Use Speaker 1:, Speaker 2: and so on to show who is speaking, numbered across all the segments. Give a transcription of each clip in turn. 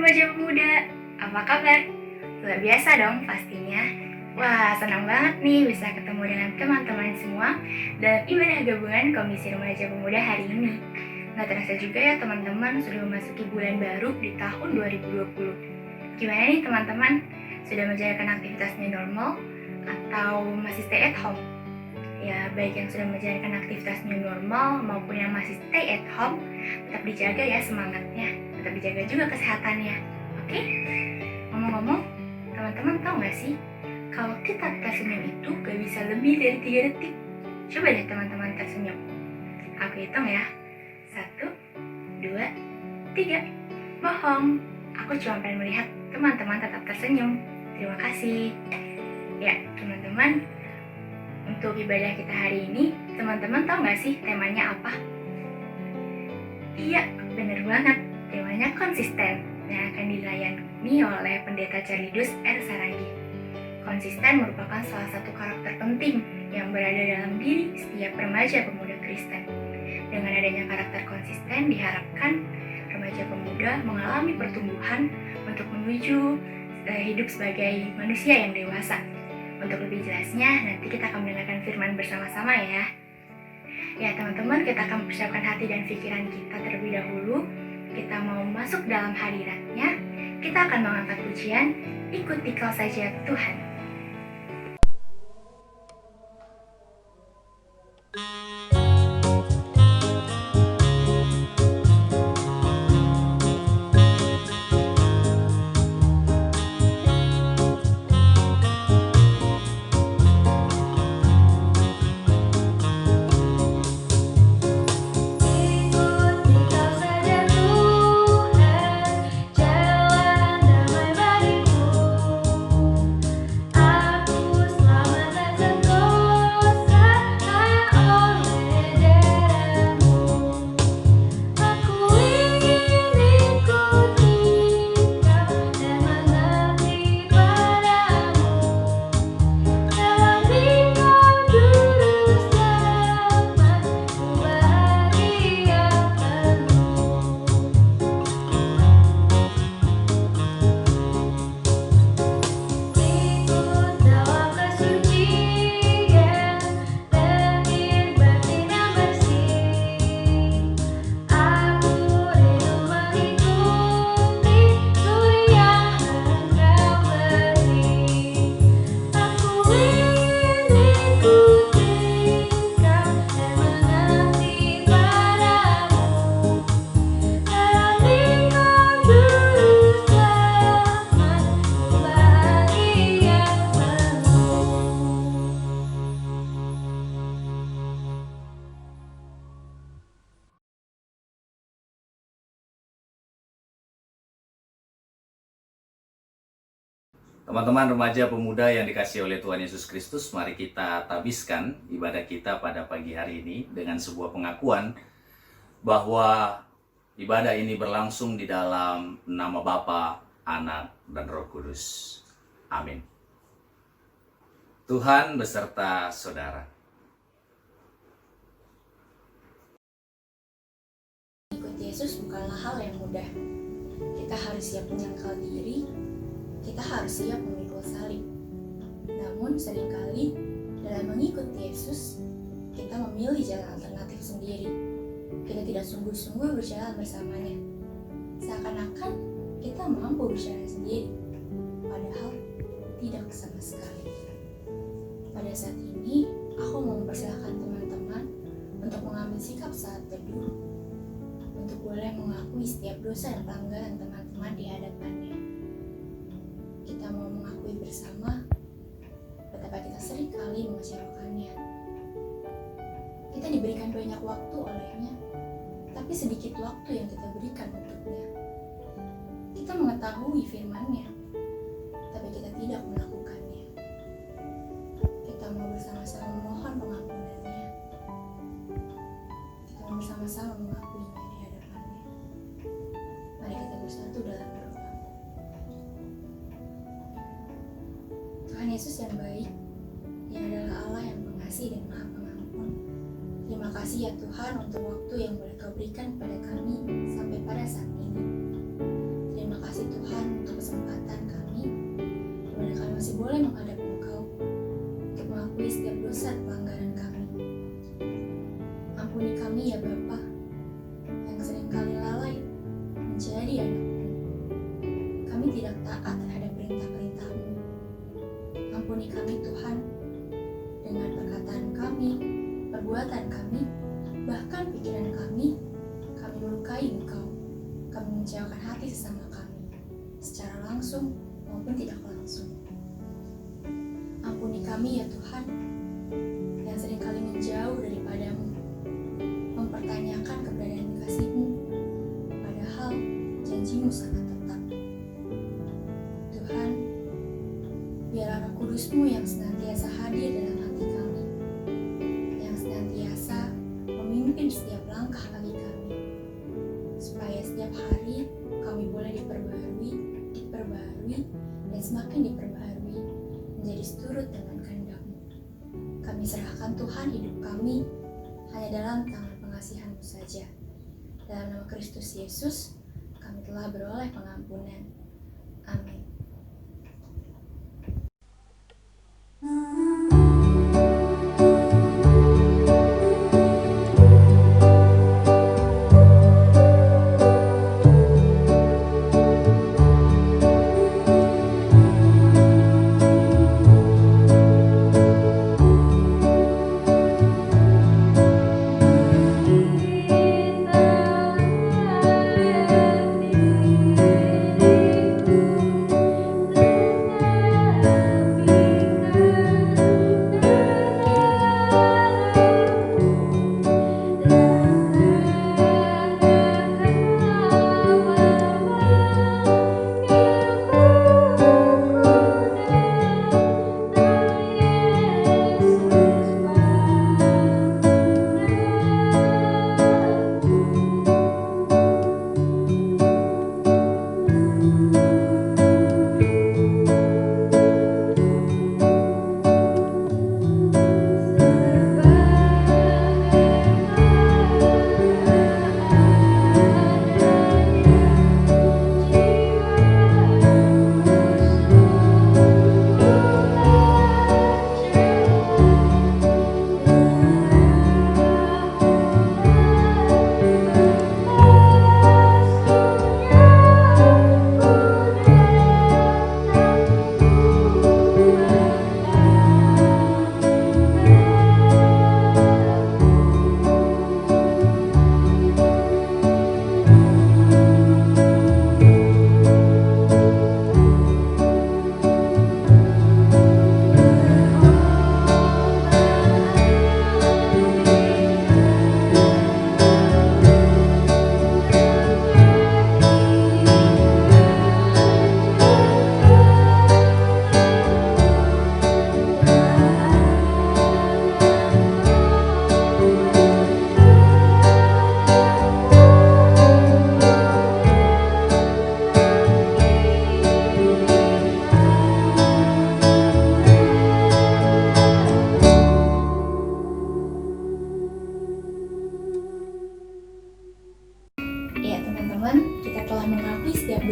Speaker 1: remaja pemuda, apa kabar? Luar biasa dong pastinya. Wah, senang banget nih bisa ketemu dengan teman-teman semua dalam ibadah gabungan Komisi Remaja Pemuda hari ini. Nggak terasa juga ya teman-teman sudah memasuki bulan baru di tahun 2020. Gimana nih teman-teman? Sudah menjalankan aktivitasnya normal atau masih stay at home? Ya, baik yang sudah menjalankan aktivitas new normal maupun yang masih stay at home, tetap dijaga ya semangatnya, tetap dijaga juga kesehatannya. Oke? Ngomong-ngomong, teman-teman tahu nggak sih, kalau kita tersenyum itu gak bisa lebih dari 3 detik. Coba deh teman-teman tersenyum. Aku hitung ya. 1, 2, 3. Bohong. Aku cuma pengen melihat teman-teman tetap tersenyum. Terima kasih. Ya, teman-teman, untuk ibadah kita hari ini, teman-teman tahu nggak sih temanya apa? Iya, bener banget. Temanya konsisten yang akan dilayani oleh Pendeta Charlidus R. Saragi. Konsisten merupakan salah satu karakter penting yang berada dalam diri setiap remaja pemuda Kristen. Dengan adanya karakter konsisten, diharapkan remaja pemuda mengalami pertumbuhan untuk menuju hidup sebagai manusia yang dewasa. Untuk lebih jelasnya, nanti kita akan mendengarkan firman bersama-sama ya. Ya teman-teman, kita akan mempersiapkan hati dan pikiran kita terlebih dahulu. Kita mau masuk dalam hadiratnya. Kita akan mengangkat pujian, ikuti kau saja Tuhan.
Speaker 2: Teman-teman remaja pemuda yang dikasihi oleh Tuhan Yesus Kristus, mari kita tabiskan ibadah kita pada pagi hari ini dengan sebuah pengakuan bahwa ibadah ini berlangsung di dalam nama Bapa, Anak, dan Roh Kudus. Amin. Tuhan beserta saudara.
Speaker 1: Ikut Yesus bukanlah hal yang mudah. Kita harus siap menyangkal diri, kita harus siap memikul salib. Namun seringkali dalam mengikuti Yesus, kita memilih jalan alternatif sendiri. Kita tidak sungguh-sungguh berjalan bersamanya. Seakan-akan kita mampu berjalan sendiri, padahal tidak sama sekali. Pada saat ini, aku mau mempersilahkan teman-teman untuk mengambil sikap saat teduh, untuk boleh mengakui setiap dosa dan pelanggaran teman-teman di hadapannya. Kita mau mengakui bersama betapa kita sering kali mengecewakannya. Kita diberikan banyak waktu olehnya, tapi sedikit waktu yang kita berikan untuknya. Kita mengetahui firman-Nya, tapi kita tidak melakukannya. Kita mau bersama-sama memohon pengampunan-Nya. Kita mau bersama-sama mengakuinya di hadapan-Nya. Mari kita bersatu dalam doa. Tuhan Yesus yang baik, yang adalah Allah yang pengasih dan Maha Pengampun. Terima kasih ya Tuhan untuk waktu yang boleh Kau berikan pada kami sampai pada saat ini. Terima kasih Tuhan masih boleh menghadap Engkau untuk mengakui setiap dosa dan pelanggaran kami. Ampuni kami ya Bapa, yang seringkali lalai menjadi anak-Mu. Kami tidak taat terhadap perintah-perintah-Mu. Ampuni kami Tuhan, dengan perkataan kami, perbuatan kami, bahkan pikiran kami melukai Engkau. Kami mengecewakan hati sesama kami, secara langsung maupun tidak langsung. Ampuni kami ya Tuhan, yang seringkali menjauh daripada-Mu, mempertanyakan keberadaan kasih-Mu, padahal janji-Mu sangat tetap. Tuhan, biarlah Roh Kudus-Mu yang senantiasa hadir dalam hati kami, yang senantiasa memimpin setiap langkah kaki kami, supaya setiap hari kami boleh diperbarui, dan semakin diperbarui menjadi seturut dengan kehendak-Mu. Kami serahkan Tuhan hidup kami hanya dalam tangan pengasihan-Mu saja. Dalam nama Kristus Yesus, kami telah beroleh pengampunan. Amin.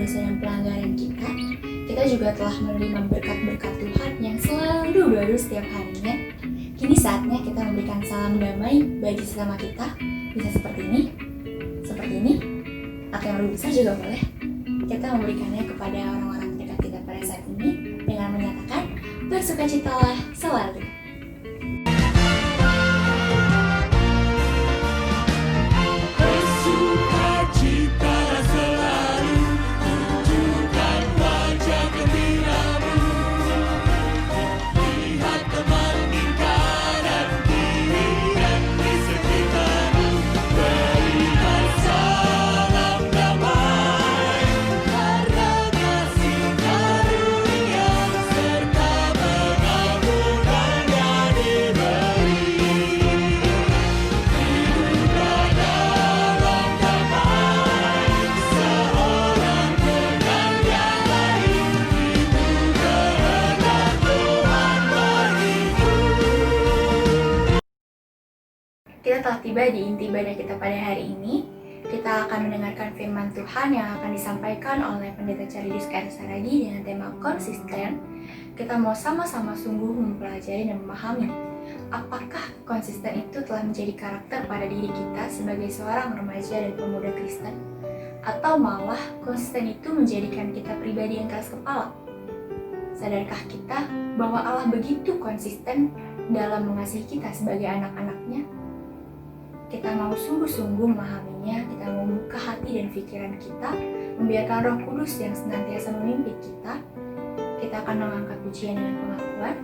Speaker 1: dosa dan pelanggaran kita, kita juga telah menerima berkat-berkat Tuhan yang selalu baru setiap harinya. Kini saatnya kita memberikan salam damai bagi sesama kita. Bisa seperti ini, atau yang lebih besar juga boleh. Kita memberikannya kepada orang-orang terdekat kita pada saat ini dengan menyatakan bersukacitalah selalu. Kita telah tiba di inti ibadah kita pada hari ini. Kita akan mendengarkan firman Tuhan yang akan disampaikan oleh Pendeta Charidis R. Saragi dengan tema konsisten. Kita mau sama-sama sungguh mempelajari dan memahami apakah konsisten itu telah menjadi karakter pada diri kita sebagai seorang remaja dan pemuda Kristen, atau malah konsisten itu menjadikan kita pribadi yang keras kepala. Sadarkah kita bahwa Allah begitu konsisten dalam mengasihi kita sebagai anak-anaknya? Kita mau sungguh-sungguh memahaminya, kita mau membuka hati dan pikiran kita, membiarkan Roh Kudus yang senantiasa memimpin kita. Kita akan mengangkat pujian dengan pengakuan,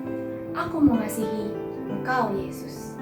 Speaker 1: "Aku mengasihi Engkau, Yesus."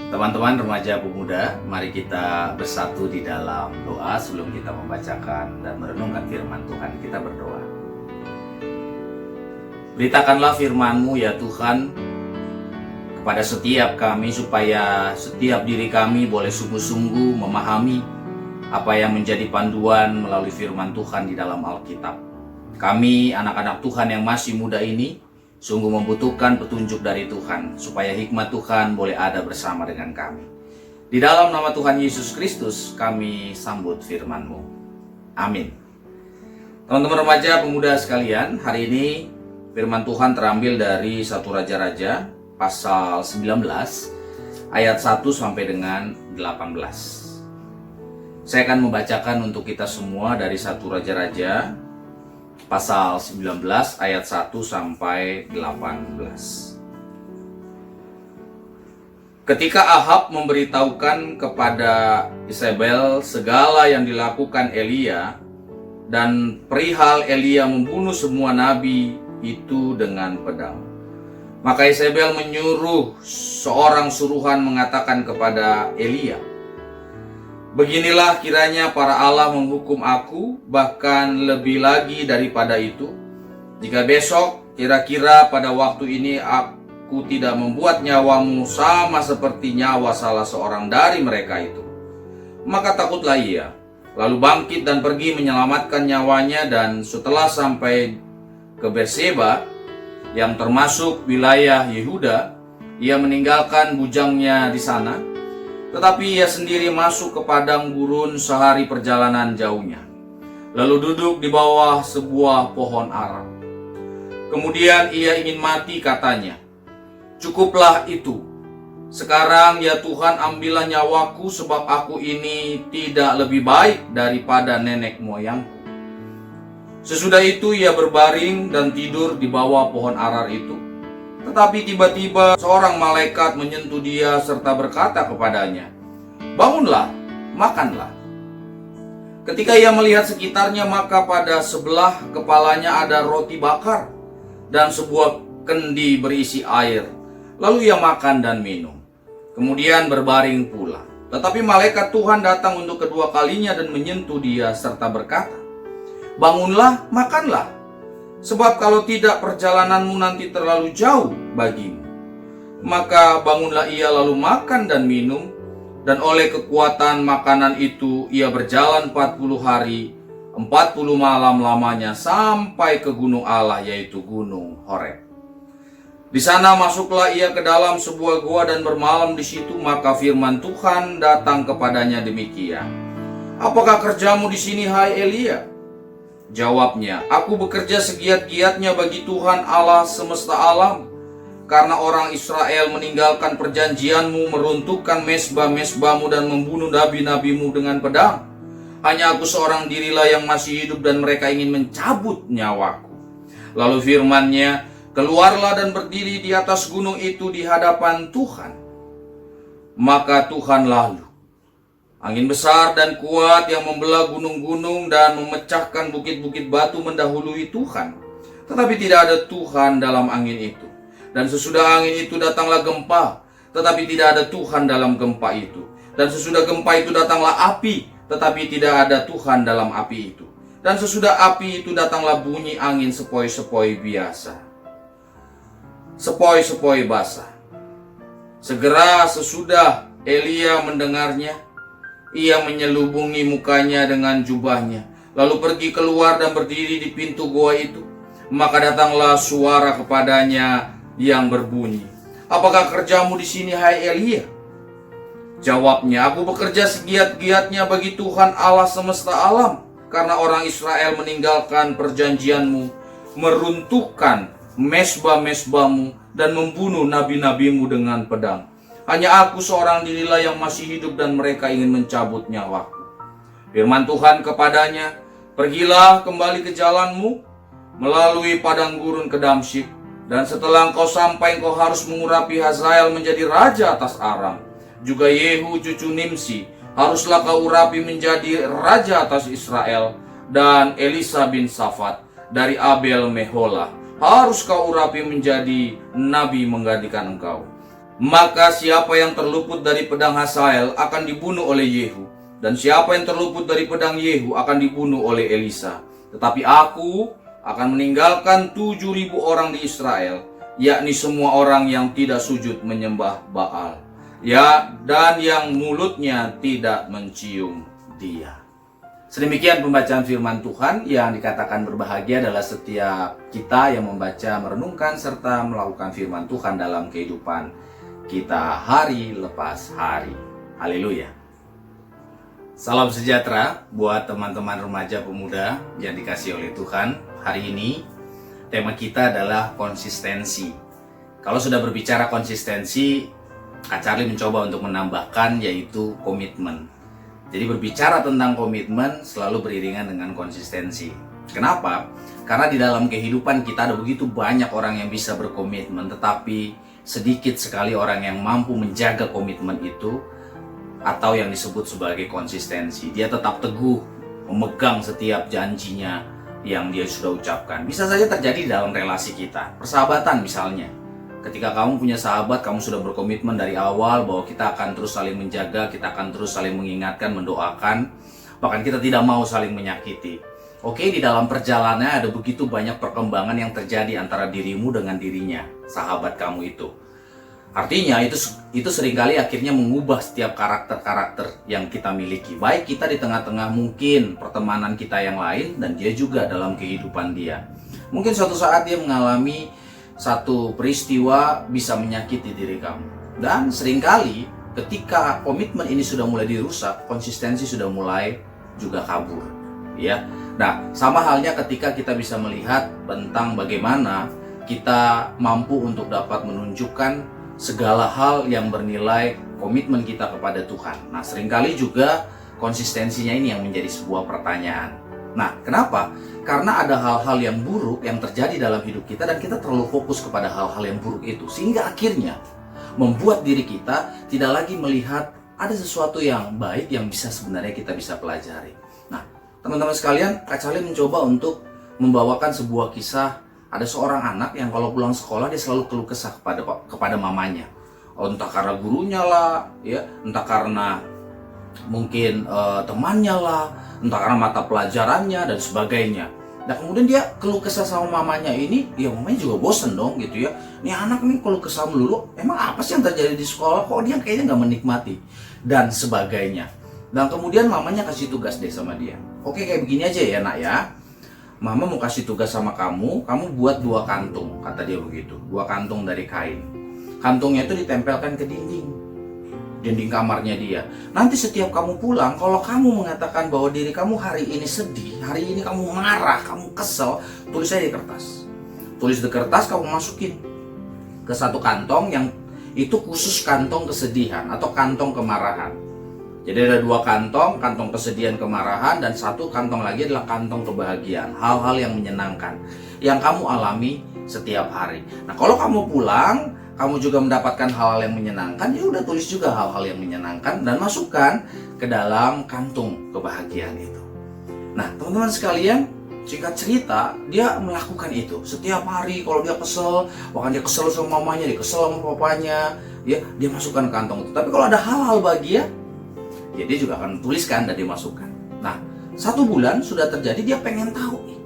Speaker 2: Teman-teman remaja pemuda, mari kita bersatu di dalam doa sebelum kita membacakan dan merenungkan firman Tuhan. Kita berdoa. Beritakanlah firman-Mu ya Tuhan kepada setiap kami, supaya setiap diri kami boleh sungguh-sungguh memahami apa yang menjadi panduan melalui firman Tuhan di dalam Alkitab. Kami anak-anak Tuhan yang masih muda ini sungguh membutuhkan petunjuk dari Tuhan, supaya hikmat Tuhan boleh ada bersama dengan kami. Di dalam nama Tuhan Yesus Kristus kami sambut firman-Mu. Amin. Teman-teman remaja pemuda sekalian, hari ini firman Tuhan terambil dari 1 Raja-Raja pasal 19 ayat 1 sampai dengan 18. Saya akan membacakan untuk kita semua dari 1 Raja-Raja pasal 19 ayat 1 sampai 18. Ketika Ahab memberitahukan kepada Isabel segala yang dilakukan Elia, dan perihal Elia membunuh semua nabi itu dengan pedang. Maka Yezebel menyuruh seorang suruhan mengatakan kepada Elia, "Beginilah kiranya para Allah menghukum aku, bahkan lebih lagi daripada itu, jika besok kira-kira pada waktu ini aku tidak membuat nyawamu sama seperti nyawa salah seorang dari mereka itu." Maka takutlah ia, lalu bangkit dan pergi menyelamatkan nyawanya, dan setelah sampai ke Berseba yang termasuk wilayah Yehuda, ia meninggalkan bujangnya di sana, tetapi ia sendiri masuk ke padang gurun sehari perjalanan jauhnya, lalu duduk di bawah sebuah pohon ara. Kemudian ia ingin mati, katanya, "Cukuplah itu. Sekarang ya Tuhan, ambillah nyawaku, sebab aku ini tidak lebih baik daripada nenek moyangku." Sesudah itu ia berbaring dan tidur di bawah pohon arar itu. Tetapi tiba-tiba seorang malaikat menyentuh dia serta berkata kepadanya, "Bangunlah, makanlah." Ketika ia melihat sekitarnya, maka pada sebelah kepalanya ada roti bakar dan sebuah kendi berisi air. Lalu ia makan dan minum, kemudian berbaring pula. Tetapi malaikat Tuhan datang untuk kedua kalinya dan menyentuh dia serta berkata, "Bangunlah, makanlah, sebab kalau tidak perjalananmu nanti terlalu jauh bagimu." Maka bangunlah ia lalu makan dan minum, dan oleh kekuatan makanan itu ia berjalan 40 hari, 40 malam lamanya sampai ke gunung Allah, yaitu Gunung Horeb. Di sana masuklah ia ke dalam sebuah gua dan bermalam di situ. Maka firman Tuhan datang kepadanya demikian, "Apakah kerjamu di sini, hai Elia?" Jawabnya, "Aku bekerja segiat-giatnya bagi Tuhan Allah semesta alam, karena orang Israel meninggalkan perjanjianmu, meruntuhkan mesbah-mesbahmu dan membunuh nabi-nabimu dengan pedang. Hanya aku seorang dirilah yang masih hidup dan mereka ingin mencabut nyawaku." Lalu firman-Nya, "Keluarlah dan berdiri di atas gunung itu di hadapan Tuhan." Maka Tuhan lalu. Angin besar dan kuat yang membelah gunung-gunung dan memecahkan bukit-bukit batu mendahului Tuhan. Tetapi tidak ada Tuhan dalam angin itu. Dan sesudah angin itu datanglah gempa, tetapi tidak ada Tuhan dalam gempa itu. Dan sesudah gempa itu datanglah api, tetapi tidak ada Tuhan dalam api itu. Dan sesudah api itu datanglah bunyi angin sepoi-sepoi biasa, sepoi-sepoi basah. Segera sesudah Elia mendengarnya, ia menyelubungi mukanya dengan jubahnya, lalu pergi keluar dan berdiri di pintu gua itu. Maka datanglah suara kepadanya yang berbunyi, "Apakah kerjamu di sini, hai Elia?" Jawabnya, "Aku bekerja segiat-giatnya bagi Tuhan Allah semesta alam, karena orang Israel meninggalkan perjanjianmu, meruntuhkan mesbah-mesbahmu dan membunuh nabi-nabimu dengan pedang. Hanya aku seorang dirilah yang masih hidup dan mereka ingin mencabut nyawaku." Firman Tuhan kepadanya, "Pergilah kembali ke jalanmu melalui padang gurun ke Damsyik, dan setelah engkau sampai engkau harus mengurapi Hazael menjadi raja atas Aram. Juga Yehu cucu Nimsi haruslah kau urapi menjadi raja atas Israel, dan Elisa bin Safat dari Abel Meholah harus kau urapi menjadi nabi menggantikan engkau. Maka siapa yang terluput dari pedang Hazael akan dibunuh oleh Yehu, dan siapa yang terluput dari pedang Yehu akan dibunuh oleh Elisa. Tetapi aku akan meninggalkan 7.000 orang di Israel, yakni semua orang yang tidak sujud menyembah Baal, ya, dan yang mulutnya tidak mencium dia." Sedemikian pembacaan firman Tuhan. Yang dikatakan berbahagia adalah setiap kita yang membaca, merenungkan, serta melakukan firman Tuhan dalam kehidupan kita hari lepas hari. Haleluya. Salam sejahtera buat teman-teman remaja pemuda yang dikasihi oleh Tuhan. Hari ini tema kita adalah konsistensi. Kalau sudah berbicara konsistensi, Kak Charlie mencoba untuk menambahkan yaitu komitmen. Jadi berbicara tentang komitmen selalu beriringan dengan konsistensi. Kenapa? Karena di dalam kehidupan kita ada begitu banyak orang yang bisa berkomitmen, tetapi sedikit sekali orang yang mampu menjaga komitmen itu, atau yang disebut sebagai konsistensi. Dia tetap teguh memegang setiap janjinya yang dia sudah ucapkan. Bisa saja terjadi dalam relasi kita, persahabatan misalnya. Ketika kamu punya sahabat, kamu sudah berkomitmen dari awal bahwa kita akan terus saling menjaga, kita akan terus saling mengingatkan, mendoakan, bahkan kita tidak mau saling menyakiti. Oke, di dalam perjalanannya ada begitu banyak perkembangan yang terjadi antara dirimu dengan dirinya, sahabat kamu itu. Artinya itu seringkali akhirnya mengubah setiap karakter-karakter yang kita miliki. Baik kita di tengah-tengah mungkin pertemanan kita yang lain, dan dia juga dalam kehidupan dia. Mungkin suatu saat dia mengalami satu peristiwa bisa menyakiti diri kamu. Dan seringkali ketika komitmen ini sudah mulai dirusak, konsistensi sudah mulai juga kabur. Ya. Nah, sama halnya ketika kita bisa melihat tentang bagaimana kita mampu untuk dapat menunjukkan segala hal yang bernilai komitmen kita kepada Tuhan. Nah, seringkali juga konsistensinya ini yang menjadi sebuah pertanyaan. Nah, kenapa? Karena ada hal-hal yang buruk yang terjadi dalam hidup kita dan kita terlalu fokus kepada hal-hal yang buruk itu. Sehingga akhirnya membuat diri kita tidak lagi melihat ada sesuatu yang baik yang sebenarnya kita bisa pelajari. Nah, teman-teman sekalian, Kak Charlie mencoba untuk membawakan sebuah kisah. Ada seorang anak yang kalau pulang sekolah dia selalu keluh kesah kepada mamanya. Entah karena gurunya lah, ya, entah karena mungkin temannya lah, entah karena mata pelajarannya dan sebagainya. Nah, kemudian dia keluh kesah sama mamanya ini, ya mamanya juga bosen dong gitu ya. Nih anak nih keluh kesah melulu, emang apa sih yang terjadi di sekolah? Kok dia kayaknya nggak menikmati dan sebagainya. Dan kemudian mamanya kasih tugas deh sama dia. Oke, kayak begini aja ya nak ya. Mama mau kasih tugas sama kamu buat 2 kantung, kata dia begitu. 2 kantung dari kain. Kantungnya itu ditempelkan ke dinding kamarnya dia. Nanti setiap kamu pulang, kalau kamu mengatakan bahwa diri kamu hari ini sedih, hari ini kamu marah, kamu kesel, tulis aja di kertas. Tulis di kertas, kamu masukin ke satu kantong yang itu khusus kantong kesedihan atau kantong kemarahan. Jadi ada 2 kantong, kantong kesedihan kemarahan, dan 1 kantong lagi adalah kantong kebahagiaan, hal-hal yang menyenangkan yang kamu alami setiap hari. Nah, kalau kamu pulang, kamu juga mendapatkan hal-hal yang menyenangkan, ya udah tulis juga hal-hal yang menyenangkan dan masukkan ke dalam kantung kebahagiaan itu. Nah, teman-teman sekalian, singkat cerita, dia melakukan itu setiap hari. Kalau dia kesel, bahkan dia kesel sama mamanya, dia kesel sama papanya, ya dia masukkan ke kantong itu. Tapi kalau ada hal-hal bahagia, ya dia juga akan tuliskan dan dimasukkan. Nah, 1 bulan sudah terjadi, dia pengen tahu nih,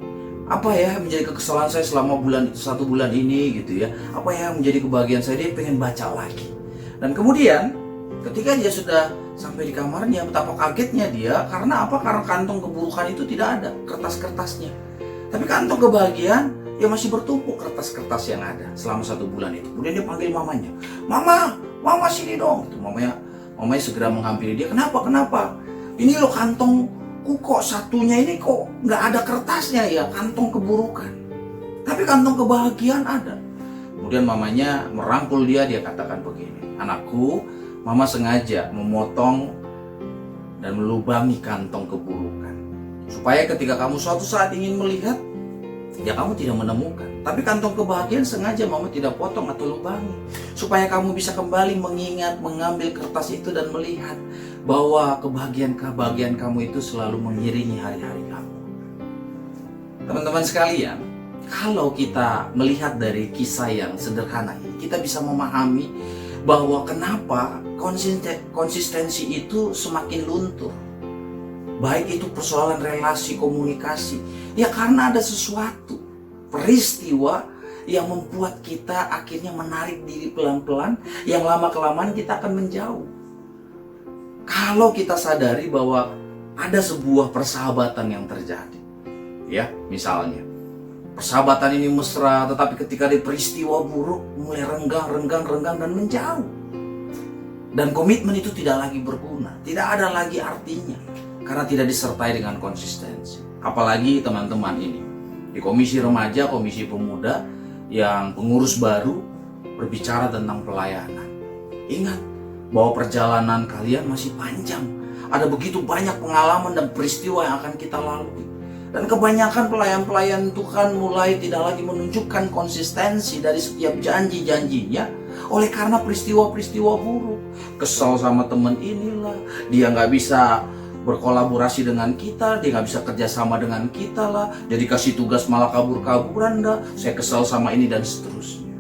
Speaker 2: apa ya menjadi kekesalan saya selama 1 bulan ini gitu ya. Apa yang menjadi kebahagiaan saya, dia pengen baca lagi. Dan kemudian ketika dia sudah sampai di kamarnya, betapa kagetnya dia. Karena apa? Karena kantong keburukan itu tidak ada kertas-kertasnya. Tapi kantong kebahagiaan ya masih bertumpuk kertas-kertas yang ada selama 1 bulan itu. Kemudian dia panggil mamanya, Mama sini dong. Mamanya segera menghampiri dia. Kenapa? Ini loh kantongku kok satunya ini kok nggak ada kertasnya ya, kantong keburukan. Tapi kantong kebahagiaan ada. Kemudian mamanya merangkul dia katakan begini, anakku, mama sengaja memotong dan melubangi kantong keburukan. Supaya ketika kamu suatu saat ingin melihat, ya kamu tidak menemukan. Tapi kantong kebahagiaan sengaja mama tidak potong atau lubangi, supaya kamu bisa kembali mengingat, mengambil kertas itu dan melihat bahwa kebahagiaan kamu itu selalu mengiringi hari-hari kamu. Teman-teman sekalian, kalau kita melihat dari kisah yang sederhana ini, kita bisa memahami bahwa kenapa konsistensi itu semakin luntur. Baik itu persoalan relasi, komunikasi, ya karena ada sesuatu peristiwa yang membuat kita akhirnya menarik diri pelan-pelan, yang lama-kelamaan kita akan menjauh. Kalau kita sadari bahwa ada sebuah persahabatan yang terjadi, ya misalnya persahabatan ini mesra, tetapi ketika ada peristiwa buruk mulai renggang dan menjauh, dan komitmen itu tidak lagi berguna, tidak ada lagi artinya karena tidak disertai dengan konsistensi. Apalagi teman-teman ini di komisi remaja, komisi pemuda, yang pengurus baru berbicara tentang pelayanan. Ingat bahwa perjalanan kalian masih panjang. Ada begitu banyak pengalaman dan peristiwa yang akan kita lalui. Dan kebanyakan pelayan-pelayan Tuhan mulai tidak lagi menunjukkan konsistensi dari setiap janji-janjinya oleh karena peristiwa-peristiwa buruk. Kesal sama teman inilah, dia nggak bisa berkolaborasi dengan kita, dia nggak bisa kerjasama dengan kita lah, jadi kasih tugas malah kabur-kaburan dah, saya kesal sama ini dan seterusnya.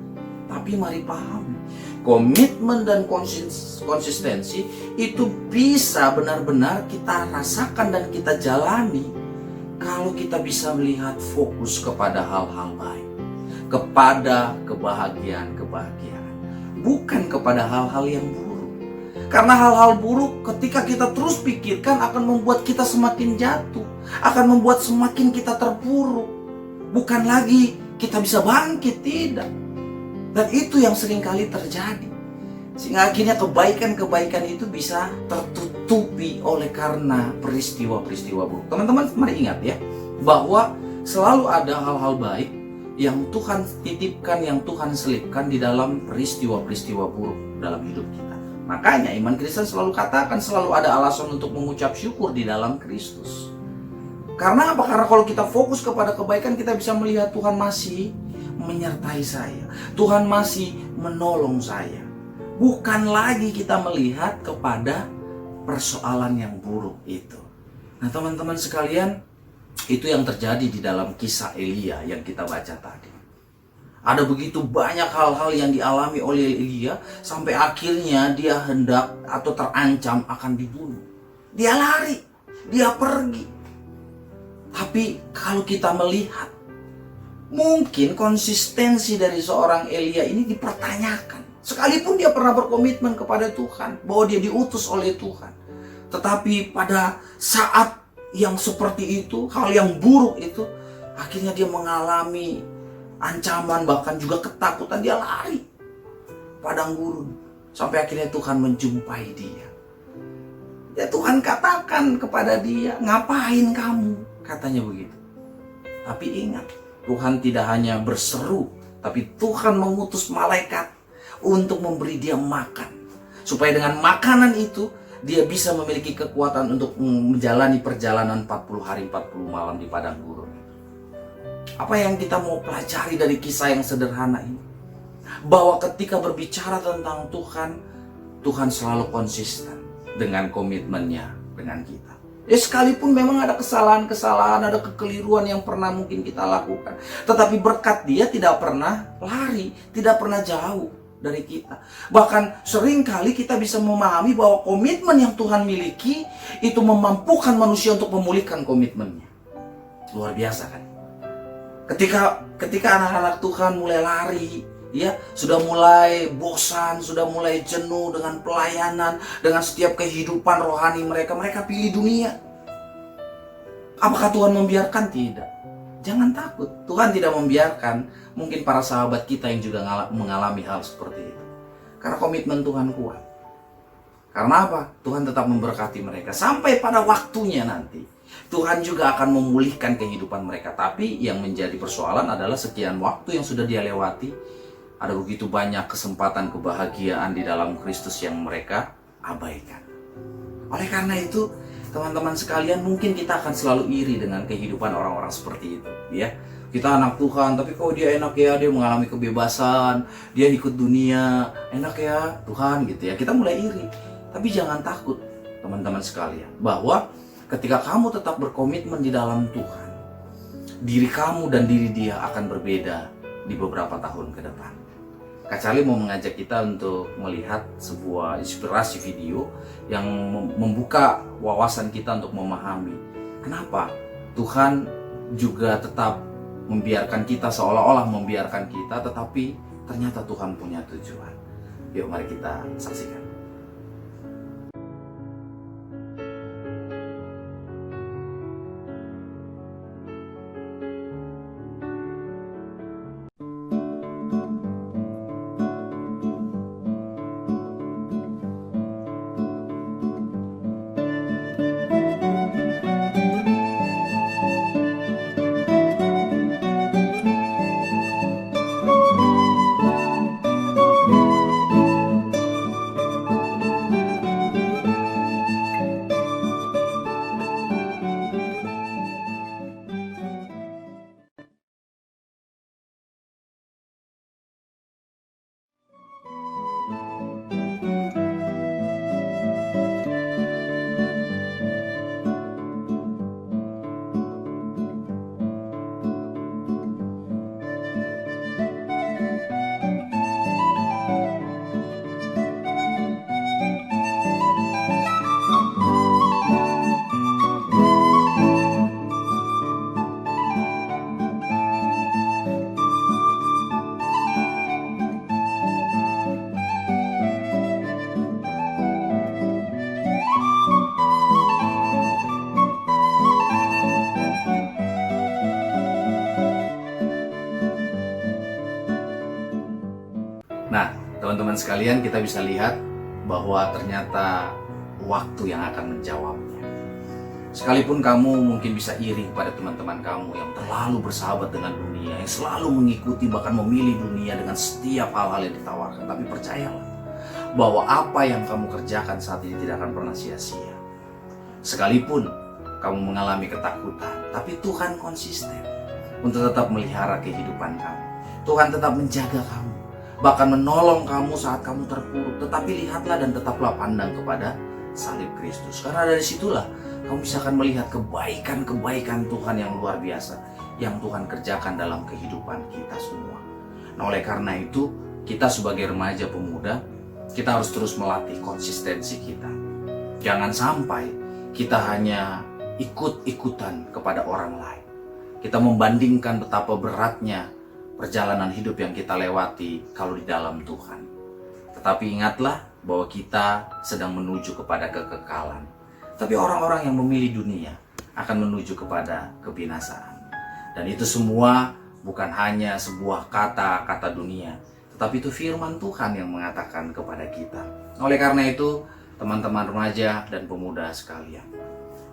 Speaker 2: Tapi mari pahami, komitmen dan konsistensi itu bisa benar-benar kita rasakan dan kita jalani kalau kita bisa melihat fokus kepada hal-hal baik, kepada kebahagiaan, bukan kepada hal-hal yang buruk. Karena hal-hal buruk ketika kita terus pikirkan akan membuat kita semakin jatuh, akan membuat semakin kita terpuruk. Bukan lagi kita bisa bangkit, tidak. Dan itu yang seringkali terjadi. Sehingga akhirnya kebaikan-kebaikan itu bisa tertutupi oleh karena peristiwa-peristiwa buruk. Teman-teman mari ingat ya, bahwa selalu ada hal-hal baik yang Tuhan titipkan, yang Tuhan selipkan di dalam peristiwa-peristiwa buruk dalam hidup kita. Makanya iman Kristen selalu katakan selalu ada alasan untuk mengucap syukur di dalam Kristus. Karena apa? Karena kalau kita fokus kepada kebaikan, kita bisa melihat Tuhan masih menyertai saya, Tuhan masih menolong saya. Bukan lagi kita melihat kepada persoalan yang buruk itu. Nah teman-teman sekalian, itu yang terjadi di dalam kisah Elia yang kita baca tadi. Ada begitu banyak hal-hal yang dialami oleh Elia sampai akhirnya dia hendak atau terancam akan dibunuh. Dia lari, dia pergi. Tapi kalau kita melihat, mungkin konsistensi dari seorang Elia ini dipertanyakan. Sekalipun dia pernah berkomitmen kepada Tuhan, bahwa dia diutus oleh Tuhan. Tetapi pada saat yang seperti itu, hal yang buruk itu, akhirnya dia mengalami ancaman, bahkan juga ketakutan. Dia lari padang gurun sampai akhirnya Tuhan menjumpai dia. Ya Tuhan katakan kepada dia, ngapain kamu? Katanya begitu. Tapi ingat, Tuhan tidak hanya berseru, tapi Tuhan mengutus malaikat untuk memberi dia makan. Supaya dengan makanan itu dia bisa memiliki kekuatan untuk menjalani perjalanan 40 hari 40 malam di padang gurun. Apa yang kita mau pelajari dari kisah yang sederhana ini? Bahwa ketika berbicara tentang Tuhan, Tuhan selalu konsisten dengan komitmennya dengan kita. Ya sekalipun memang ada kesalahan-kesalahan, ada kekeliruan yang pernah mungkin kita lakukan. Tetapi berkat dia tidak pernah lari, tidak pernah jauh dari kita. Bahkan seringkali kita bisa memahami bahwa komitmen yang Tuhan miliki itu memampukan manusia untuk memulihkan komitmennya. Luar biasa kan? Ketika anak-anak Tuhan mulai lari, ya, sudah mulai bosan, sudah mulai jenuh dengan pelayanan, dengan setiap kehidupan rohani mereka pilih dunia. Apakah Tuhan membiarkan? Tidak. Jangan takut, Tuhan tidak membiarkan. Mungkin para sahabat kita yang juga mengalami hal seperti itu. Karena komitmen Tuhan kuat. Karena apa? Tuhan tetap memberkati mereka sampai pada waktunya nanti. Tuhan juga akan memulihkan kehidupan mereka. Tapi yang menjadi persoalan adalah sekian waktu yang sudah dia lewati, ada begitu banyak kesempatan kebahagiaan di dalam Kristus yang mereka abaikan. Oleh karena itu, teman-teman sekalian, mungkin kita akan selalu iri dengan kehidupan orang-orang seperti itu, ya. Kita anak Tuhan, tapi kok dia enak ya, dia mengalami kebebasan, dia ikut dunia, enak ya Tuhan gitu ya. Kita mulai iri. Tapi jangan takut, teman-teman sekalian, bahwa ketika kamu tetap berkomitmen di dalam Tuhan, diri kamu dan diri dia akan berbeda di beberapa tahun ke depan. Kak Charlie mau mengajak kita untuk melihat sebuah inspirasi video yang membuka wawasan kita untuk memahami kenapa Tuhan juga tetap membiarkan kita, seolah-olah membiarkan kita, tetapi ternyata Tuhan punya tujuan. Yuk mari kita saksikan. Nah, teman-teman sekalian, kita bisa lihat bahwa ternyata waktu yang akan menjawabnya. Sekalipun kamu mungkin bisa iri pada teman-teman kamu yang terlalu bersahabat dengan dunia, yang selalu mengikuti bahkan memilih dunia dengan setiap hal-hal yang ditawarkan, tapi percayalah bahwa apa yang kamu kerjakan saat ini tidak akan pernah sia-sia. Sekalipun kamu mengalami ketakutan, tapi Tuhan konsisten untuk tetap melihara kehidupan kamu. Tuhan tetap menjaga kamu, bahkan menolong kamu saat kamu terpuruk. Tetapi lihatlah dan tetaplah pandang kepada salib Kristus. Karena dari situlah kamu bisa akan melihat kebaikan-kebaikan Tuhan yang luar biasa yang Tuhan kerjakan dalam kehidupan kita semua. Nah, oleh karena itu, kita sebagai remaja pemuda, kita harus terus melatih konsistensi kita. Jangan sampai kita hanya ikut-ikutan kepada orang lain. Kita membandingkan betapa beratnya perjalanan hidup yang kita lewati kalau di dalam Tuhan. Tetapi ingatlah bahwa kita sedang menuju kepada kekekalan. Tapi orang-orang yang memilih dunia akan menuju kepada kebinasaan. Dan itu semua bukan hanya sebuah kata-kata dunia, tetapi itu firman Tuhan yang mengatakan kepada kita. Oleh karena itu, teman-teman remaja dan pemuda sekalian,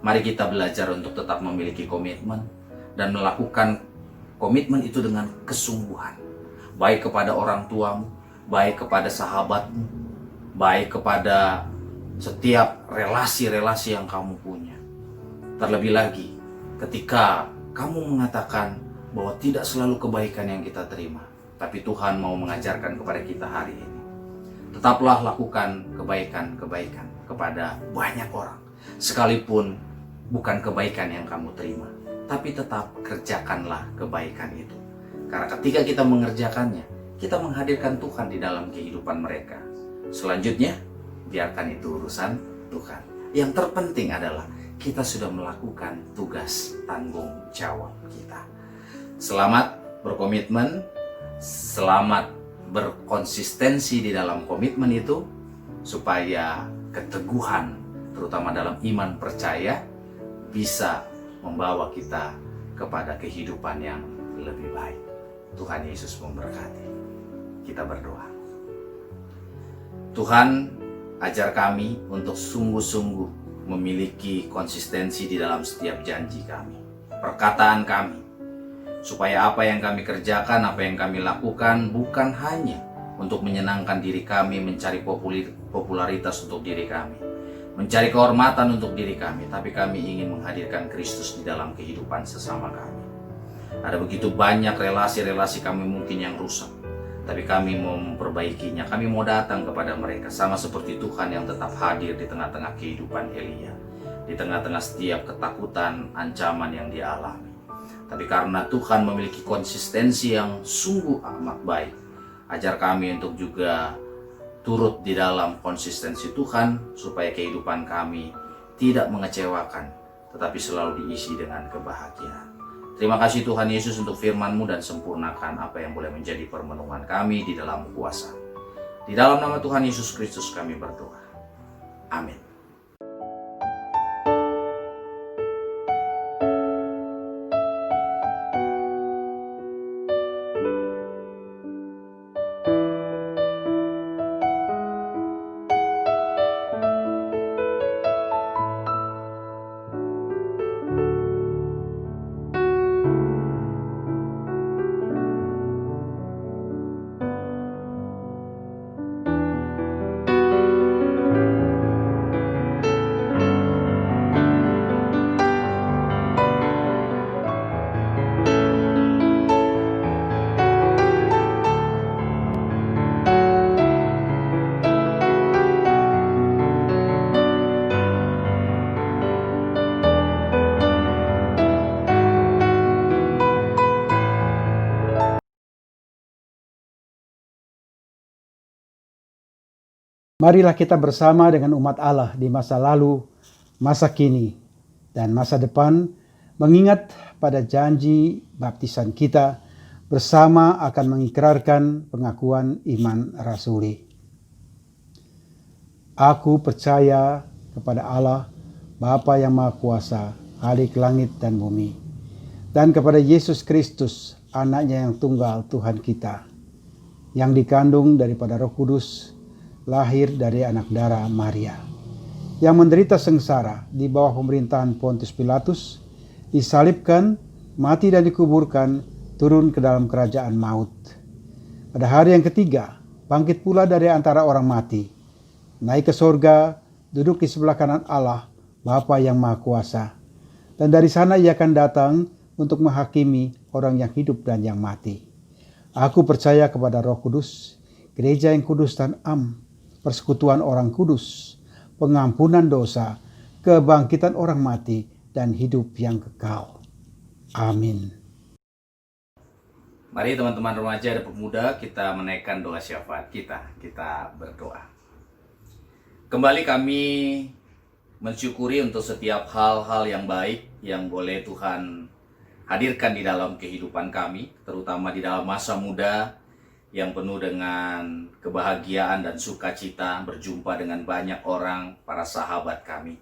Speaker 2: mari kita belajar untuk tetap memiliki komitmen dan melakukan komitmen itu dengan kesungguhan. Baik kepada orang tuamu, baik kepada sahabatmu, baik kepada setiap relasi-relasi yang kamu punya. Terlebih lagi ketika kamu mengatakan bahwa tidak selalu kebaikan yang kita terima, tapi Tuhan mau mengajarkan kepada kita hari ini. Tetaplah lakukan kebaikan-kebaikan kepada banyak orang, sekalipun bukan kebaikan yang kamu terima, tapi tetap kerjakanlah kebaikan itu. Karena ketika kita mengerjakannya, kita menghadirkan Tuhan di dalam kehidupan mereka. Selanjutnya, biarkan itu urusan Tuhan. Yang terpenting adalah kita sudah melakukan tugas tanggung jawab kita. Selamat berkomitmen, selamat berkonsistensi di dalam komitmen itu, supaya keteguhan, terutama dalam iman percaya, bisa membawa kita kepada kehidupan yang lebih baik. Tuhan Yesus memberkati. Kita berdoa. Tuhan, ajar kami untuk sungguh-sungguh memiliki konsistensi di dalam setiap janji kami, perkataan kami, supaya apa yang kami kerjakan, apa yang kami lakukan bukan hanya untuk menyenangkan diri kami, mencari popularitas untuk diri kami, mencari kehormatan untuk diri kami, tapi kami ingin menghadirkan Kristus di dalam kehidupan sesama kami. Ada begitu banyak relasi-relasi kami mungkin yang rusak, tapi kami mau memperbaikinya. Kami mau datang kepada mereka, sama seperti Tuhan yang tetap hadir di tengah-tengah kehidupan Elia, di tengah-tengah setiap ketakutan, ancaman yang dia alami. Tapi karena Tuhan memiliki konsistensi yang sungguh amat baik, ajar kami untuk juga turut di dalam konsistensi Tuhan, supaya kehidupan kami tidak mengecewakan, tetapi selalu diisi dengan kebahagiaan. Terima kasih Tuhan Yesus untuk firman-Mu, dan sempurnakan apa yang boleh menjadi permenungan kami di dalam kuasa. Di dalam nama Tuhan Yesus Kristus kami berdoa. Amin.
Speaker 3: Marilah kita bersama dengan umat Allah di masa lalu, masa kini, dan masa depan, mengingat pada janji baptisan kita, bersama akan mengikrarkan pengakuan iman rasuli. Aku percaya kepada Allah, Bapa yang Maha Kuasa, Khalik langit dan bumi, dan kepada Yesus Kristus, Anaknya yang tunggal Tuhan kita, yang dikandung daripada Roh Kudus, lahir dari anak darah Maria, yang menderita sengsara di bawah pemerintahan Pontius Pilatus, disalibkan, mati dan dikuburkan, turun ke dalam kerajaan maut. Pada hari yang ketiga, bangkit pula dari antara orang mati, naik ke sorga, duduk di sebelah kanan Allah, Bapa yang Maha Kuasa. Dan dari sana ia akan datang untuk menghakimi orang yang hidup dan yang mati. Aku percaya kepada Roh Kudus, gereja yang kudus dan am, persekutuan orang kudus, pengampunan dosa, kebangkitan orang mati, dan hidup yang kekal. Amin.
Speaker 2: Mari teman-teman remaja dan pemuda, kita menaikkan doa syafaat kita berdoa. Kembali kami mensyukuri untuk setiap hal-hal yang baik yang boleh Tuhan hadirkan di dalam kehidupan kami, terutama di dalam masa muda yang penuh dengan kebahagiaan dan sukacita berjumpa dengan banyak orang, para sahabat kami.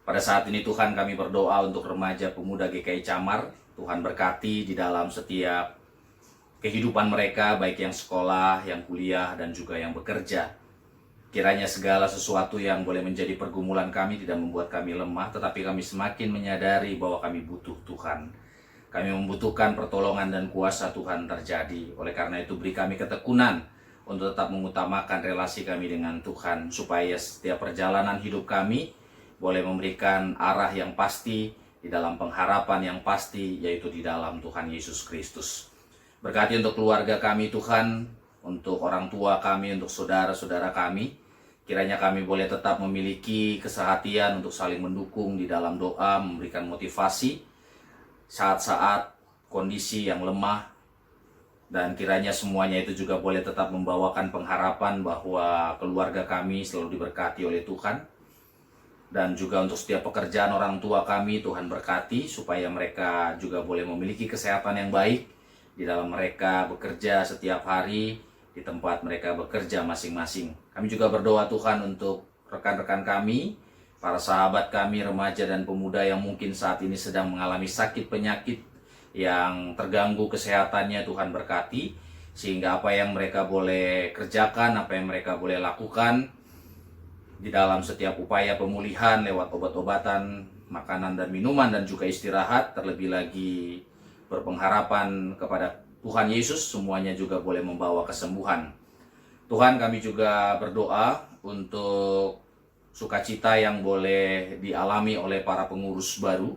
Speaker 2: Pada saat ini Tuhan, kami berdoa untuk remaja pemuda GKI Camar. Tuhan berkati di dalam setiap kehidupan mereka, baik yang sekolah, yang kuliah, dan juga yang bekerja. Kiranya segala sesuatu yang boleh menjadi pergumulan kami tidak membuat kami lemah, tetapi kami semakin menyadari bahwa kami butuh Tuhan. Kami membutuhkan pertolongan dan kuasa Tuhan terjadi. Oleh karena itu beri kami ketekunan untuk tetap mengutamakan relasi kami dengan Tuhan, supaya setiap perjalanan hidup kami boleh memberikan arah yang pasti, di dalam pengharapan yang pasti, yaitu di dalam Tuhan Yesus Kristus. Berkati untuk keluarga kami Tuhan, untuk orang tua kami, untuk saudara-saudara kami. Kiranya kami boleh tetap memiliki kesehatian untuk saling mendukung di dalam doa, memberikan motivasi saat-saat kondisi yang lemah. Dan kiranya semuanya itu juga boleh tetap membawakan pengharapan bahwa keluarga kami selalu diberkati oleh Tuhan. Dan juga untuk setiap pekerjaan orang tua kami, Tuhan berkati supaya mereka juga boleh memiliki kesehatan yang baik di dalam mereka bekerja setiap hari di tempat mereka bekerja masing-masing. Kami juga berdoa Tuhan untuk rekan-rekan kami, para sahabat kami, remaja dan pemuda yang mungkin saat ini sedang mengalami sakit penyakit yang terganggu kesehatannya. Tuhan berkati, sehingga apa yang mereka boleh kerjakan, apa yang mereka boleh lakukan di dalam setiap upaya pemulihan lewat obat-obatan, makanan dan minuman, dan juga istirahat, terlebih lagi berpengharapan kepada Tuhan Yesus, semuanya juga boleh membawa kesembuhan. Tuhan, kami juga berdoa untuk sukacita yang boleh dialami oleh para pengurus baru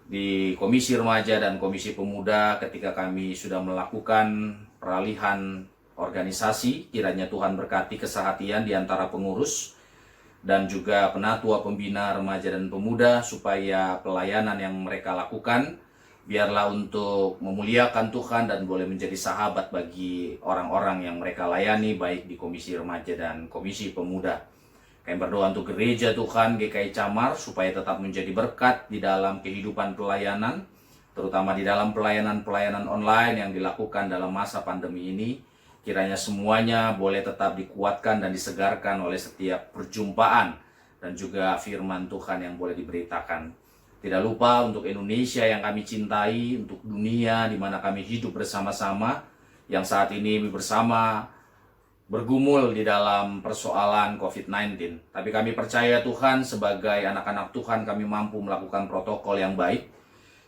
Speaker 2: di Komisi Remaja dan Komisi Pemuda ketika kami sudah melakukan peralihan organisasi. Kiranya Tuhan berkati kesehatan di antara pengurus dan juga penatua pembina remaja dan pemuda, supaya pelayanan yang mereka lakukan biarlah untuk memuliakan Tuhan dan boleh menjadi sahabat bagi orang-orang yang mereka layani, baik di Komisi Remaja dan Komisi Pemuda. Kami berdoa untuk gereja Tuhan GKI Camar supaya tetap menjadi berkat di dalam kehidupan pelayanan, terutama di dalam pelayanan-pelayanan online yang dilakukan dalam masa pandemi ini. Kiranya semuanya boleh tetap dikuatkan dan disegarkan oleh setiap perjumpaan dan juga firman Tuhan yang boleh diberitakan. Tidak lupa untuk Indonesia yang kami cintai, untuk dunia di mana kami hidup bersama-sama, yang saat ini bersama bergumul di dalam persoalan COVID-19. Tapi kami percaya Tuhan, sebagai anak-anak Tuhan kami mampu melakukan protokol yang baik,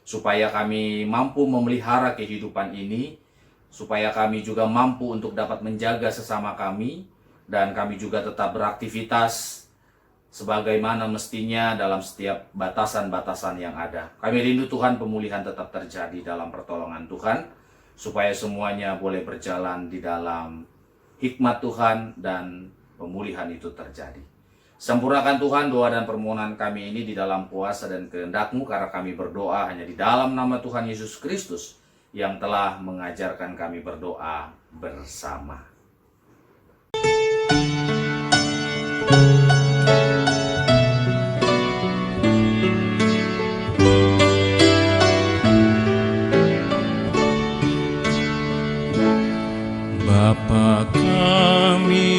Speaker 2: supaya kami mampu memelihara kehidupan ini, supaya kami juga mampu untuk dapat menjaga sesama kami, dan kami juga tetap beraktivitas sebagaimana mestinya dalam setiap batasan-batasan yang ada. Kami rindu Tuhan pemulihan tetap terjadi dalam pertolongan Tuhan, supaya semuanya boleh berjalan di dalam hikmat Tuhan dan pemulihan itu terjadi. Sempurnakan Tuhan doa dan permohonan kami ini di dalam kuasa dan kehendak-Mu, karena kami berdoa hanya di dalam nama Tuhan Yesus Kristus yang telah mengajarkan kami berdoa bersama.
Speaker 4: Bapa kami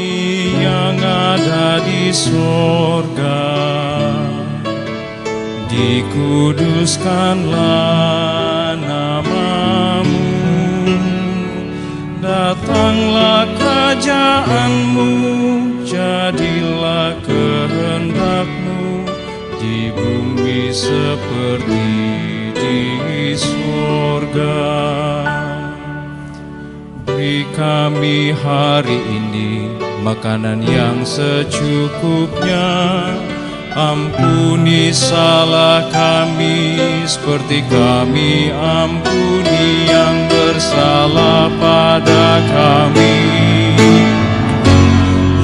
Speaker 4: yang ada di sorga, dikuduskanlah nama-Mu, Datanglah kerajaan-Mu, jadilah kehendak-Mu di bumi seperti di surga. Beri kami hari ini makanan yang secukupnya. Ampuni salah kami seperti kami ampuni yang bersalah pada kami.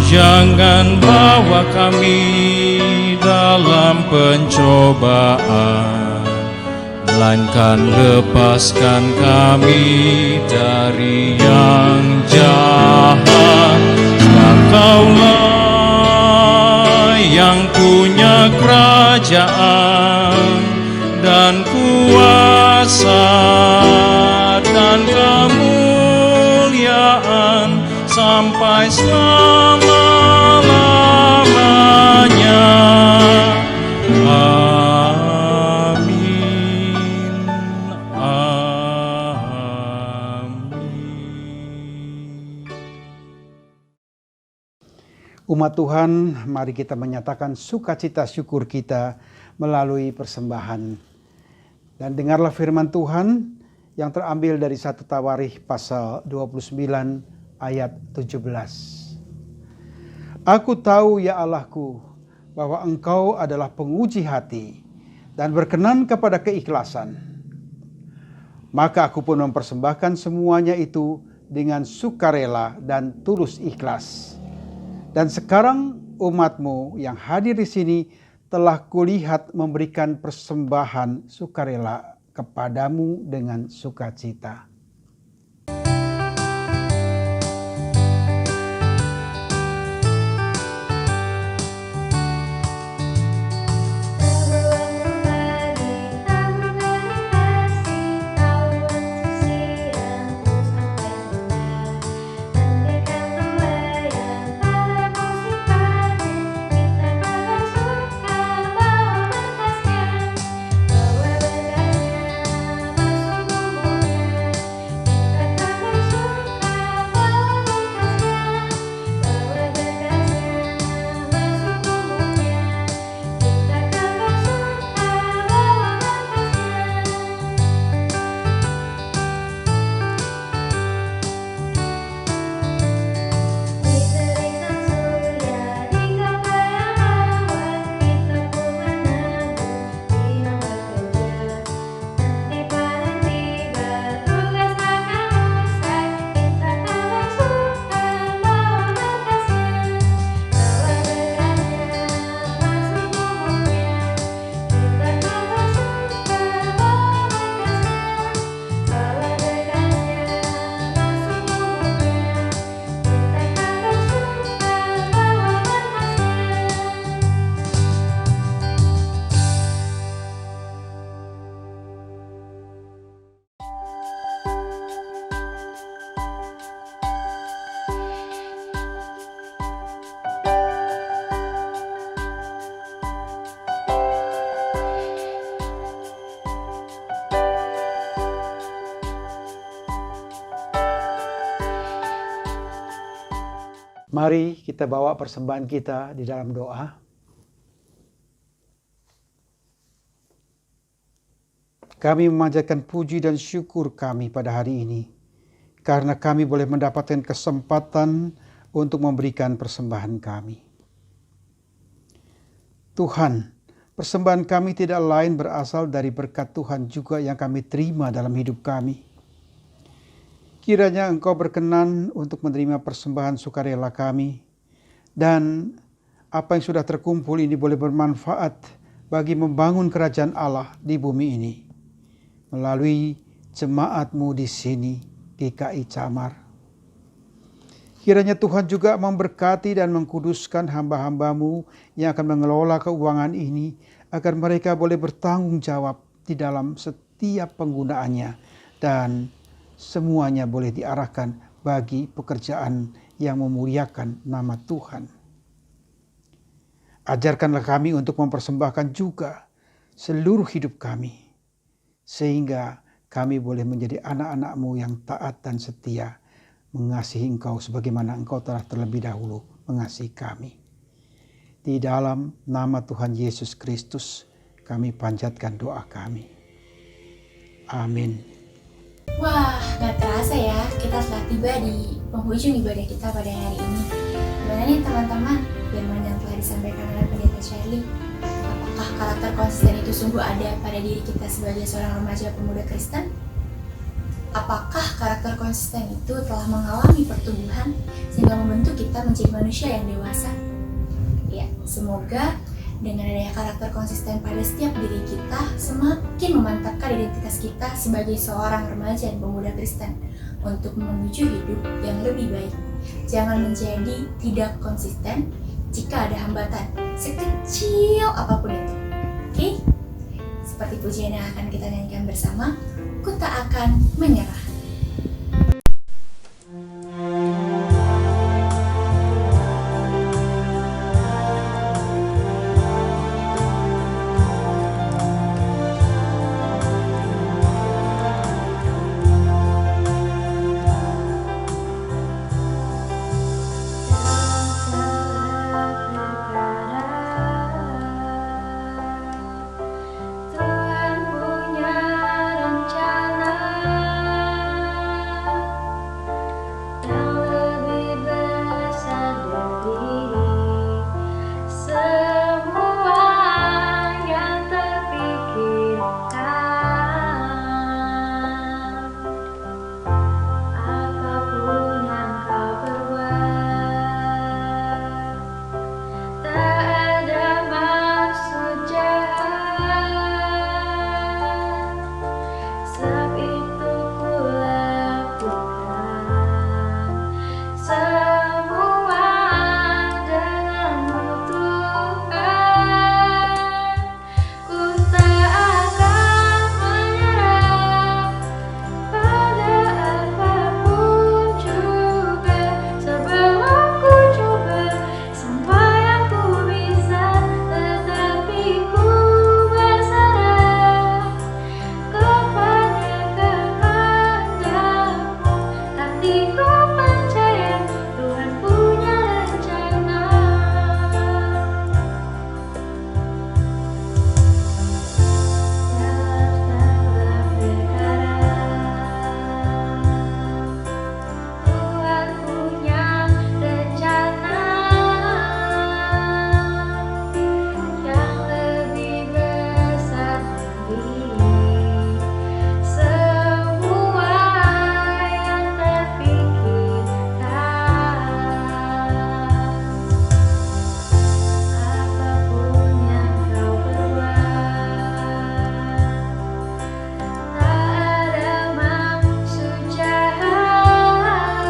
Speaker 4: Jangan bawa kami dalam pencobaan, melainkan lepaskan kami dari yang jahat. Engkaulah yang punya kerajaan dan kuasa dan kemuliaan sampai selama-lamanya. Amin. Amin.
Speaker 3: Umat Tuhan, mari kita menyatakan sukacita syukur kita melalui persembahan. Dan dengarlah firman Tuhan yang terambil dari 1 Tawarikh pasal 29 ayat 17. Aku tahu ya Allahku bahwa Engkau adalah penguji hati dan berkenan kepada keikhlasan. Maka aku pun mempersembahkan semuanya itu dengan sukarela dan tulus ikhlas. Dan sekarang umat-Mu yang hadir di sini telah kulihat memberikan persembahan sukarela kepadamu dengan sukacita. Mari kita bawa persembahan kita di dalam doa. Kami memanjatkan puji dan syukur kami pada hari ini, karena kami boleh mendapatkan kesempatan untuk memberikan persembahan kami. Tuhan, persembahan kami tidak lain berasal dari berkat Tuhan juga yang kami terima dalam hidup kami. Kiranya Engkau berkenan untuk menerima persembahan sukarela kami, dan apa yang sudah terkumpul ini boleh bermanfaat bagi membangun kerajaan Allah di bumi ini melalui jemaat-Mu di sini, GKI Camar. Kiranya Tuhan juga memberkati dan mengkuduskan hamba-hamba-Mu yang akan mengelola keuangan ini, agar mereka boleh bertanggung jawab di dalam setiap penggunaannya, dan semuanya boleh diarahkan bagi pekerjaan yang memuliakan nama Tuhan. Ajarkanlah kami untuk mempersembahkan juga seluruh hidup kami, sehingga kami boleh menjadi anak-anak-Mu yang taat dan setia mengasihi Engkau sebagaimana Engkau telah terlebih dahulu mengasihi kami. Di dalam nama Tuhan Yesus Kristus kami panjatkan doa kami. Amin.
Speaker 1: Wah, gak terasa ya, kita telah tiba di penghujung ibadah kita pada hari ini. Gimana nih teman-teman, firman yang telah disampaikan oleh Pendeta Shirley? Apakah karakter konsisten itu sungguh ada pada diri kita sebagai seorang remaja pemuda Kristen? Apakah karakter konsisten itu telah mengalami pertumbuhan sehingga membentuk kita menjadi manusia yang dewasa? Ya, semoga dengan adanya karakter konsisten pada setiap diri kita semakin memantapkan identitas kita sebagai seorang remaja dan pemuda Kristen untuk menuju hidup yang lebih baik. Jangan menjadi tidak konsisten jika ada hambatan, sekecil apapun itu. Oke? Seperti pujian yang akan kita nyanyikan bersama, ku tak akan menyerah.
Speaker 5: Tuhan punya rencana yang lebih besar dari semua yang terpikirkan. Apapun yang kau perbuat, tak ada maksud jahat, sebab itu ku lakukan semua denganmu Tuhan. Ku tak akan menyerah pada apapun juga, sebelum ku coba semua yang ku bisa, tetapi ku berserah kepada kehendakmu. Hatiku percaya Tuhan punya rencana. Dalam segala perkara, Tuhan punya rencana yang lebih besar dari semua yang terpikirkan. Apapun yang kau perbuat, tak ada maksud jahat,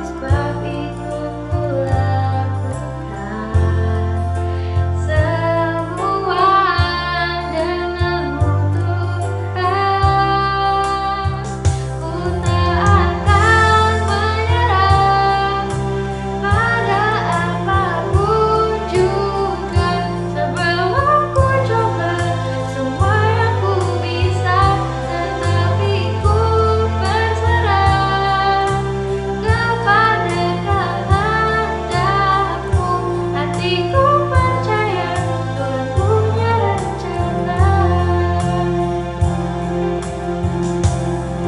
Speaker 5: sebab itu ku lakukan semua denganmu Tuhan. Ku tak akan menyerah pada apapun juga, sebelum ku coba semua yang ku bisa, tetapi ku berserah kepada kehendakmu. Hatiku percaya Tuhan punya rencana.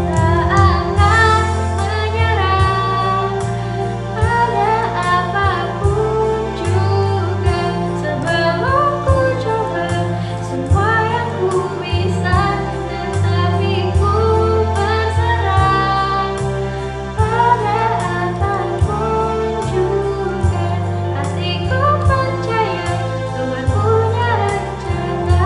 Speaker 5: Tak akan menyerah pada apapun juga, sebelum ku coba semua yang ku bisa, tetapi ku berserah pada apapun juga. Hatiku percaya Tuhan punya rencana.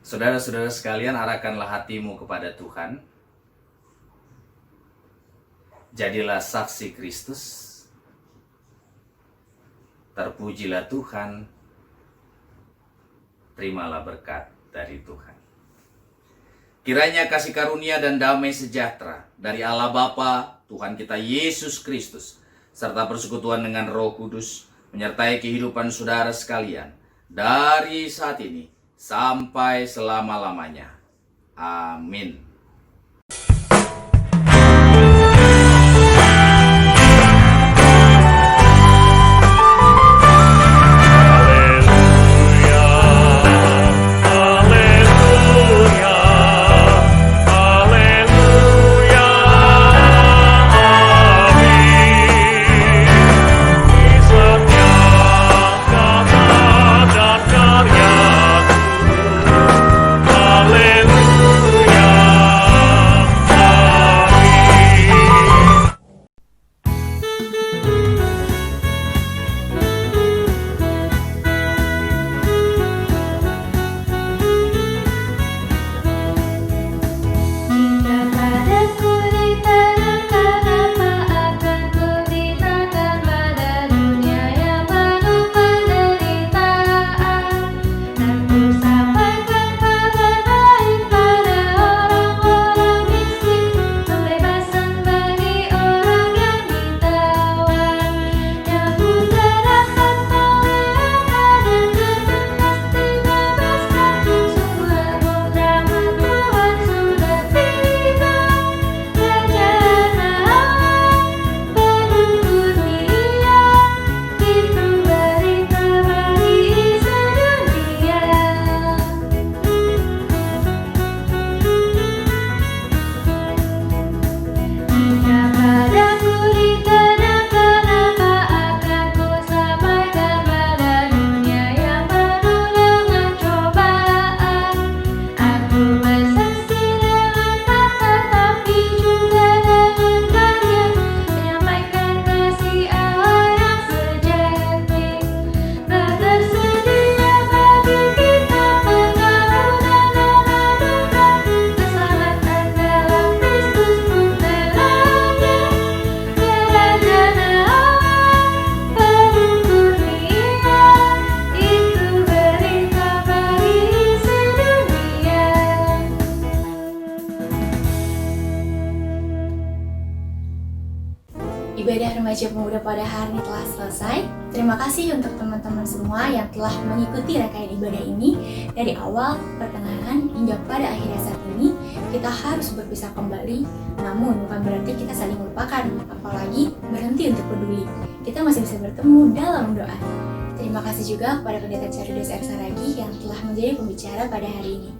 Speaker 2: Saudara-saudara sekalian, arahkanlah hatimu kepada Tuhan. Jadilah saksi Kristus. Terpujilah Tuhan. Terimalah berkat dari Tuhan. Kiranya kasih karunia dan damai sejahtera dari Allah Bapa, Tuhan kita Yesus Kristus, serta persekutuan dengan Roh Kudus menyertai kehidupan saudara sekalian dari saat ini sampai selama-lamanya. Amin.
Speaker 1: Ibadah remaja pemuda pada hari ini telah selesai. Terima kasih untuk teman-teman semua yang telah mengikuti rangkaian ibadah ini dari awal, pertengahan, hingga pada akhirnya saat ini. Kita harus berpisah kembali, namun bukan berarti kita saling melupakan, apalagi berhenti untuk peduli. Kita masih bisa bertemu dalam doa. Terima kasih juga kepada Pendeta Charles R. Saragi yang telah menjadi pembicara pada hari ini.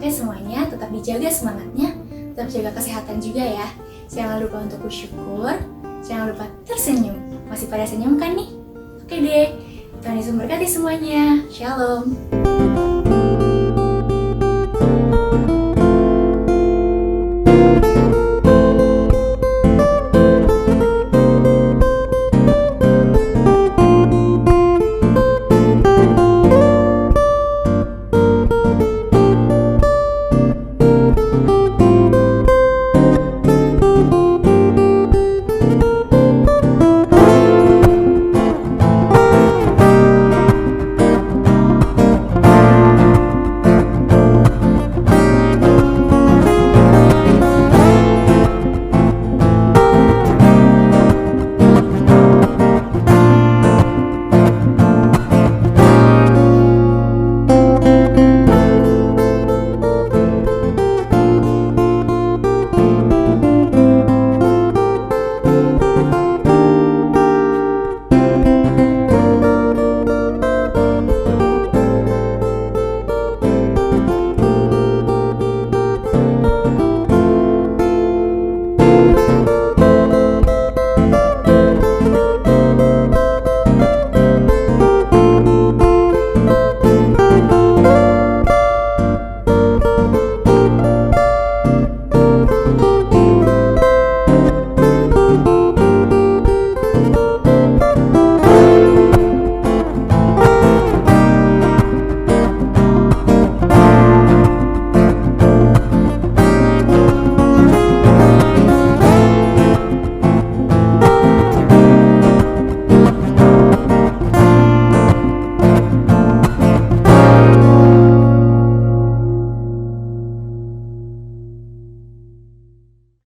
Speaker 1: Oke semuanya, tetap dijaga semangatnya, tetap jaga kesehatan juga ya. Jangan lupa untuk bersyukur, jangan lupa tersenyum. Masih pada senyum kan nih? Oke deh, Tuhan Yesus memberkati semuanya. Shalom.